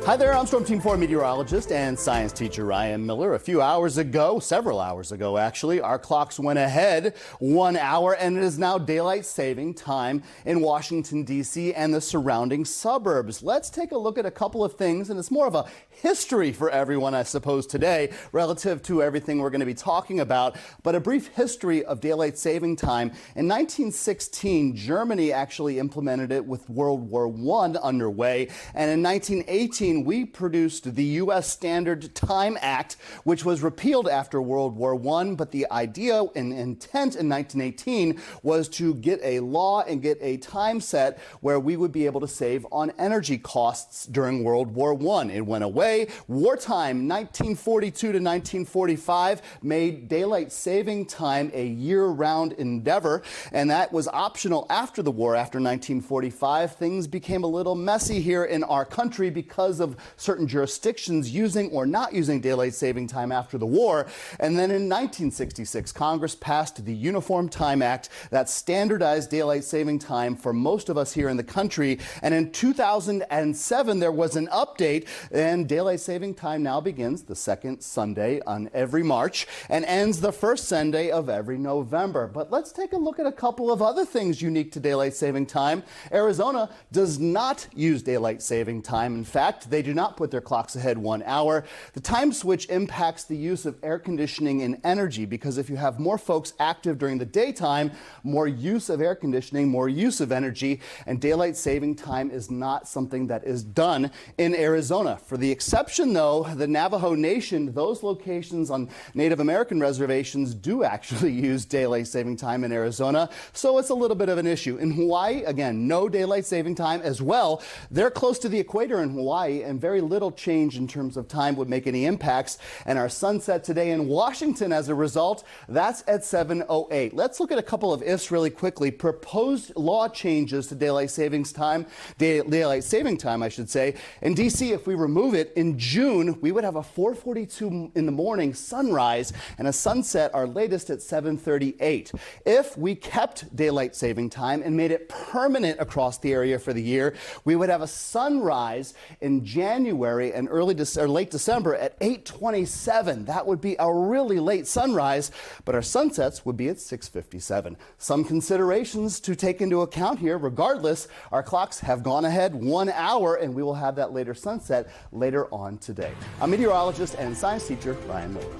Hi there, I'm Storm Team 4 meteorologist and science teacher Ryan Miller. A few hours ago, several hours ago actually, our clocks went ahead 1 hour and it is now daylight saving time in Washington, D.C. and the surrounding suburbs. Let's take a look at a couple of things, and it's more of a history for everyone, I suppose, today relative to everything we're going to be talking about. But a brief history of daylight saving time. In 1916, Germany actually implemented it with World War I underway, and in 1918, we produced the U.S. Standard Time Act, which was repealed after World War I, but the idea and intent in 1918 was to get a law and get a time set where we would be able to save on energy costs during World War I. It went away. Wartime, 1942 to 1945, made daylight saving time a year-round endeavor, and that was optional after the war. After 1945, things became a little messy here in our country because of certain jurisdictions using or not using daylight saving time after the war. And then in 1966, Congress passed the Uniform Time Act that standardized daylight saving time for most of us here in the country. And in 2007, there was an update, and daylight saving time now begins the second Sunday on every March and ends the first Sunday of every November. But let's take a look at a couple of other things unique to daylight saving time. Arizona does not use daylight saving time. In fact, they do not put their clocks ahead 1 hour. The time switch impacts the use of air conditioning and energy, because if you have more folks active during the daytime, more use of air conditioning, more use of energy, and daylight saving time is not something that is done in Arizona. For the exception, though, the Navajo Nation, those locations on Native American reservations do actually use daylight saving time in Arizona, so it's a little bit of an issue. In Hawaii, again, no daylight saving time as well. They're close to the equator in Hawaii, and very little change in terms of time would make any impacts. And our sunset today in Washington, as a result, that's at 7:08. Let's look at a couple of ifs really quickly. Proposed law changes to daylight saving time, I should say. In D.C., if we remove it, in June, we would have a 4:42 in the morning sunrise and a sunset, our latest, at 7:38. If we kept daylight saving time and made it permanent across the area for the year, we would have a sunrise in January and late December at 8:27. That would be a really late sunrise, but our sunsets would be at 6:57. Some considerations to take into account here. Regardless, our clocks have gone ahead 1 hour, and we will have that later sunset later on today. I'm meteorologist and science teacher Ryan Miller.